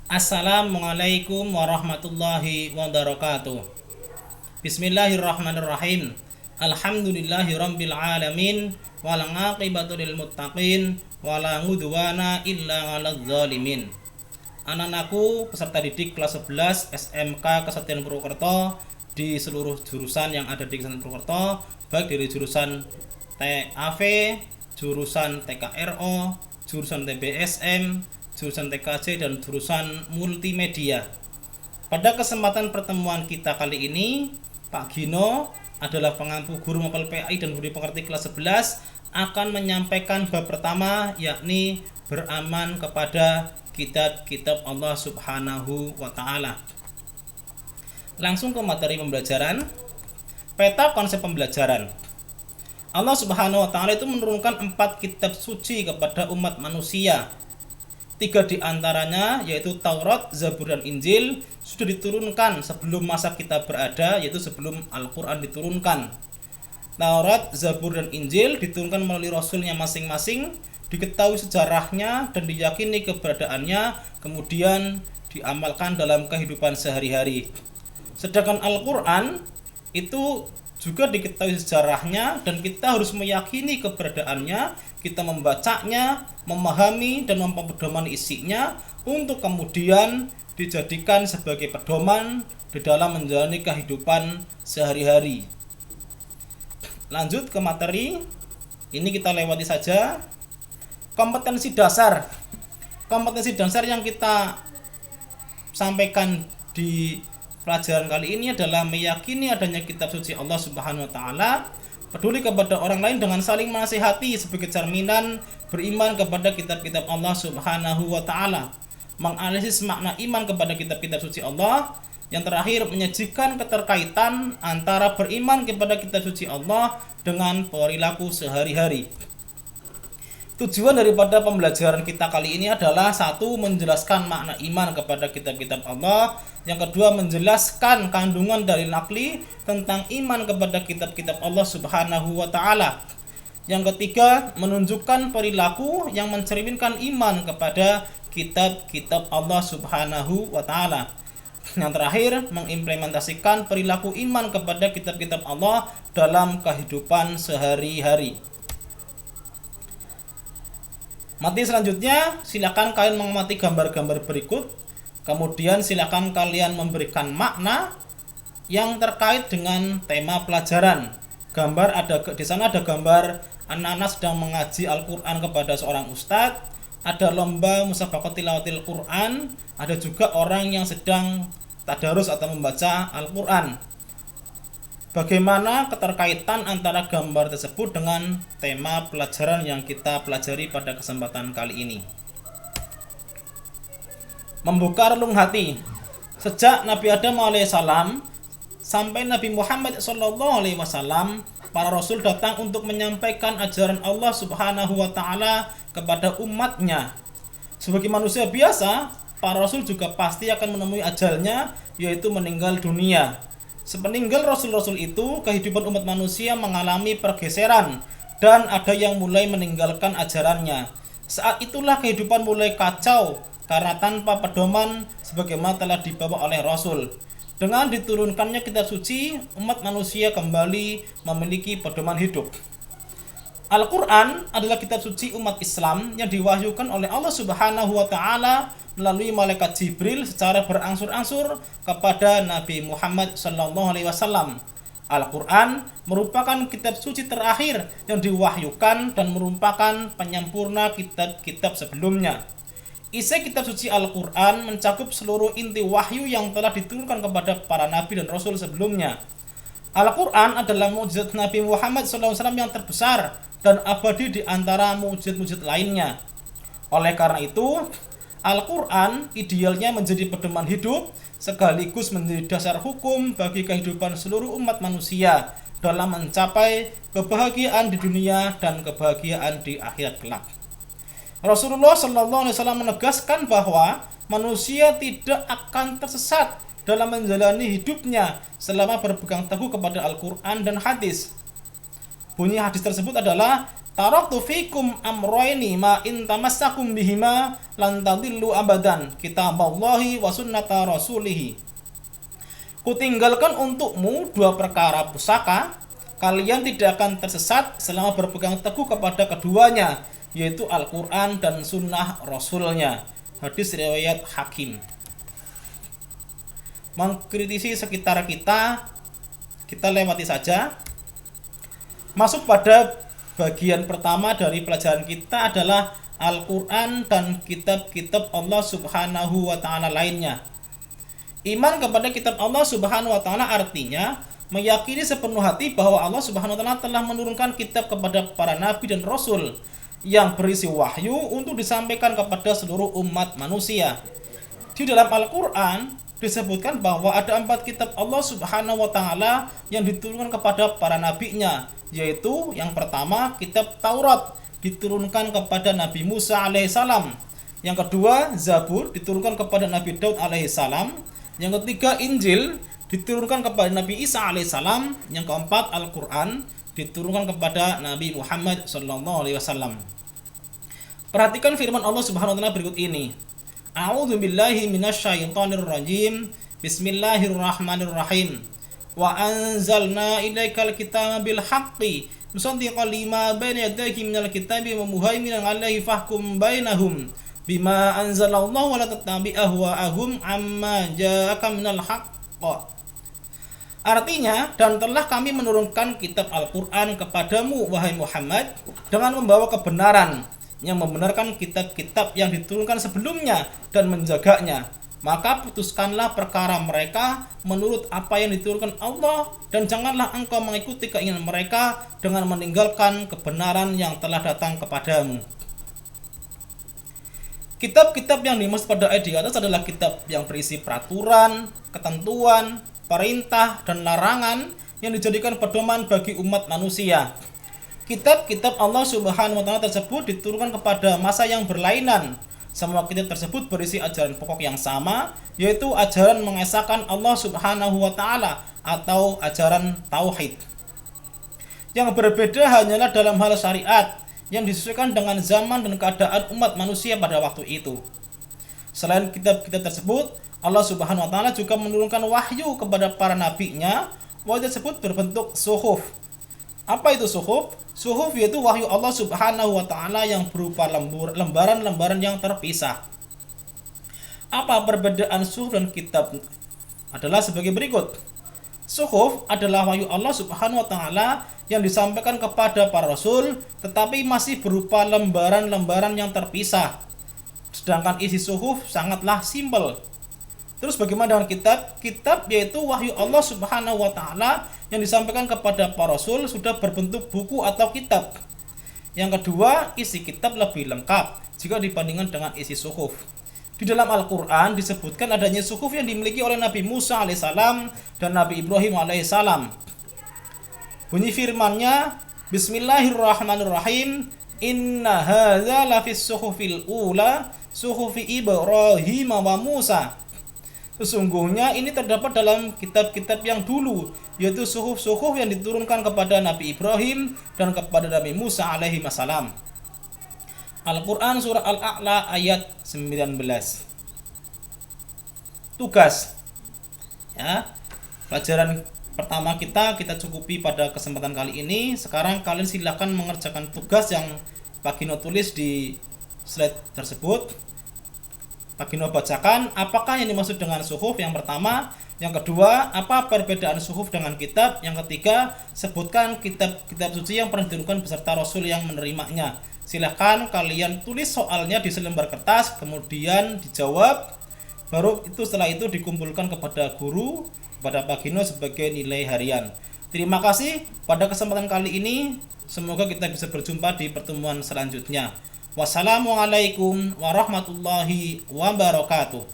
Assalamualaikum warahmatullahi wabarakatuh. Bismillahirrahmanirrahim. Alhamdulillahirabbil alamin wal aqibatu lil muttaqin wala ngudwana illa 'alal zalimin. Anak-anakku peserta didik kelas 11 SMK Kesetiaan Purwokerto di seluruh jurusan yang ada di Kesetiaan Purwokerto, baik dari jurusan TAV, jurusan TKRO, jurusan TBSM, jurusan TKJ, dan jurusan multimedia. Pada kesempatan pertemuan kita kali ini, Pak Gino adalah pengampu guru mapel PAI dan budi pekerti kelas 11 akan menyampaikan bab pertama, yakni beraman kepada kitab-kitab Allah Subhanahu wa Ta'ala. Langsung ke materi pembelajaran. Peta konsep pembelajaran. Allah Subhanahu wa Ta'ala itu menurunkan 4 kitab suci kepada umat manusia. 3 di antaranya yaitu Taurat, Zabur, dan Injil sudah diturunkan sebelum masa kita berada, yaitu sebelum Al-Quran diturunkan. Taurat, Zabur, dan Injil diturunkan melalui rasulnya masing-masing, diketahui sejarahnya dan diyakini keberadaannya, kemudian diamalkan dalam kehidupan sehari-hari. Sedangkan Al-Quran itu juga diketahui sejarahnya dan kita harus meyakini keberadaannya, kita membacanya, memahami dan memperdoman isinya untuk kemudian dijadikan sebagai pedoman di dalam menjalani kehidupan sehari-hari. Lanjut ke materi. Ini kita lewati saja. Kompetensi dasar. Kompetensi dasar yang kita sampaikan di pelajaran kali ini adalah meyakini adanya kitab suci Allah Subhanahu wa Ta'ala, peduli kepada orang lain dengan saling menasihati sebagai cerminan beriman kepada kitab-kitab Allah Subhanahu wa Ta'ala, menganalisis makna iman kepada kitab-kitab suci Allah. Yang terakhir, menyajikan keterkaitan antara beriman kepada kitab suci Allah dengan perilaku sehari-hari. Tujuan daripada pembelajaran kita kali ini adalah 1. Menjelaskan makna iman kepada kitab-kitab Allah. Yang kedua, menjelaskan kandungan dalil nakli tentang iman kepada kitab-kitab Allah Subhanahu wa Ta'ala. Yang ketiga, menunjukkan perilaku yang mencerminkan iman kepada kitab-kitab Allah Subhanahu wa Ta'ala. Yang terakhir, mengimplementasikan perilaku iman kepada kitab-kitab Allah dalam kehidupan sehari-hari. Materi selanjutnya, silakan kalian mengamati gambar-gambar berikut. Kemudian silakan kalian memberikan makna yang terkait dengan tema pelajaran. Gambar di sana ada gambar anak-anak sedang mengaji Al-Qur'an kepada seorang ustadz, ada lomba musabaqah tilawatil Qur'an, ada juga orang yang sedang tadarus atau membaca Al-Qur'an. Bagaimana keterkaitan antara gambar tersebut dengan tema pelajaran yang kita pelajari pada kesempatan kali ini? Membuka relung hati. Sejak Nabi Adam alaihissalam sampai Nabi Muhammad SAW, para rasul datang untuk menyampaikan ajaran Allah Subhanahu wa Ta'ala kepada umatnya. Sebagai manusia biasa, para rasul juga pasti akan menemui ajalnya, yaitu meninggal dunia. Sepeninggal rasul-rasul itu, kehidupan umat manusia mengalami pergeseran dan ada yang mulai meninggalkan ajarannya. Saat itulah kehidupan mulai kacau karena tanpa pedoman sebagaimana telah dibawa oleh rasul. Dengan diturunkannya kitab suci, umat manusia kembali memiliki pedoman hidup. Al-Quran adalah kitab suci umat Islam yang diwahyukan oleh Allah Subhanahu wa Ta'ala melalui malaikat Jibril secara berangsur-angsur kepada Nabi Muhammad SAW. Al-Quran merupakan kitab suci terakhir yang diwahyukan dan merupakan penyempurna kitab-kitab sebelumnya. Isi kitab suci Al-Quran mencakup seluruh inti wahyu yang telah diturunkan kepada para nabi dan rasul sebelumnya. Al-Quran adalah mukjizat Nabi Muhammad SAW yang terbesar dan abadi di antara mukjizat-mukjizat lainnya. Oleh karena itu, Al-Quran idealnya menjadi pedoman hidup sekaligus menjadi dasar hukum bagi kehidupan seluruh umat manusia dalam mencapai kebahagiaan di dunia dan kebahagiaan di akhirat kelak. Rasulullah SAW menegaskan bahwa manusia tidak akan tersesat dalam menjalani hidupnya selama berpegang teguh kepada Al-Quran dan hadis. Bunyi hadis tersebut adalah, Taraktu fikum amroini ma in tamassakum bihima lan tadillu abadan, kitaballahi wa sunnata rasulihi. Kutinggalkan untukmu dua perkara pusaka, kalian tidak akan tersesat selama berpegang teguh kepada keduanya, yaitu Al-Quran dan sunnah Rasulnya. Hadis riwayat Hakim. Mengkritisi sekitar kita lewati saja. Masuk pada bagian pertama dari pelajaran kita adalah Al-Quran dan kitab-kitab Allah Subhanahu wa Ta'ala lainnya. Iman kepada kitab Allah Subhanahu wa Ta'ala artinya meyakini sepenuh hati bahwa Allah Subhanahu wa Ta'ala telah menurunkan kitab kepada para nabi dan rasul yang berisi wahyu untuk disampaikan kepada seluruh umat manusia. Di dalam Al-Quran disebutkan bahwa ada 4 kitab Allah Subhanahu wa Ta'ala yang diturunkan kepada para nabinya, yaitu yang pertama kitab Taurat diturunkan kepada Nabi Musa alaihissalam, yang kedua Zabur diturunkan kepada Nabi Daud alaihissalam, yang ketiga Injil diturunkan kepada Nabi Isa alaihissalam, yang keempat Al-Quran diturunkan kepada Nabi Muhammad sallallahu alaihi wasallam. Perhatikan firman Allah Subhanahu wa Ta'ala berikut ini. A'udzu billahi minasyaitonir rajim. Bismillahirrahmanirrahim. Wa anzalna ilaikal kitaba bil haqqi musaddiqan lima baina yadayhi minal kitabi wa muhaiminan 'alaihi fahkum bainahum bima anzalallahu wa la tattabi' ahwa'ahum amma ja'aka minal haqq. Artinya, dan telah kami menurunkan kitab Al-Quran kepadamu wahai Muhammad dengan membawa kebenaran, yang membenarkan kitab-kitab yang diturunkan sebelumnya dan menjaganya. Maka putuskanlah perkara mereka menurut apa yang diturunkan Allah, dan janganlah engkau mengikuti keinginan mereka dengan meninggalkan kebenaran yang telah datang kepadamu. Kitab-kitab yang dimaksud pada ayat di atas adalah kitab yang berisi peraturan, ketentuan, perintah, dan larangan yang dijadikan pedoman bagi umat manusia. Kitab-kitab Allah Subhanahu wa Ta'ala tersebut diturunkan kepada masa yang berlainan. Semua kitab tersebut berisi ajaran pokok yang sama, yaitu ajaran mengesahkan Allah Subhanahu wa Ta'ala atau ajaran tauhid. Yang berbeda hanyalah dalam hal syariat yang disesuaikan dengan zaman dan keadaan umat manusia pada waktu itu. Selain kitab-kitab tersebut, Allah Subhanahu wa Ta'ala juga menurunkan wahyu kepada para nabinya. Wahyu tersebut berbentuk suhuf. Apa itu suhuf? Suhuf yaitu wahyu Allah Subhanahu wa Ta'ala yang berupa lembaran-lembaran yang terpisah. Apa perbedaan suhuf dan kitab? Adalah sebagai berikut. Suhuf adalah wahyu Allah Subhanahu wa Ta'ala yang disampaikan kepada para rasul, tetapi masih berupa lembaran-lembaran yang terpisah. Sedangkan isi suhuf sangatlah simpel. Terus bagaimana dengan kitab? Kitab yaitu wahyu Allah Subhanahu wa Ta'ala yang disampaikan kepada para rasul sudah berbentuk buku atau kitab. Yang kedua, isi kitab lebih lengkap jika dibandingkan dengan isi suhuf. Di dalam Al-Quran disebutkan adanya suhuf yang dimiliki oleh Nabi Musa alaihissalam dan Nabi Ibrahim alaihissalam. Bunyi firman-Nya, Bismillahirrahmanirrahim. Inna hadza lafis suhufil ula suhufi Ibrahim wa Musa. Sesungguhnya ini terdapat dalam kitab-kitab yang dulu, yaitu suhuf-suhuf yang diturunkan kepada Nabi Ibrahim dan kepada Nabi Musa alaihi wassalam. Al-Quran surah Al-A'la ayat 19. Tugas. Ya, pelajaran pertama kita cukupi pada kesempatan kali ini. Sekarang kalian silakan mengerjakan tugas yang Pak Gino tulis di slide tersebut. Pak Gino bacakan apakah yang dimaksud dengan suhuf yang pertama. Yang kedua, apa perbedaan suhuf dengan kitab. Yang ketiga, sebutkan kitab-kitab suci yang pernah diturunkan beserta Rasul yang menerimanya. Silahkan kalian tulis soalnya di selembar kertas, kemudian dijawab. Baru itu setelah itu dikumpulkan kepada guru, kepada Pak Gino sebagai nilai harian. Terima kasih pada kesempatan kali ini. Semoga kita bisa berjumpa di pertemuan selanjutnya. Wassalamualaikum warahmatullahi wabarakatuh.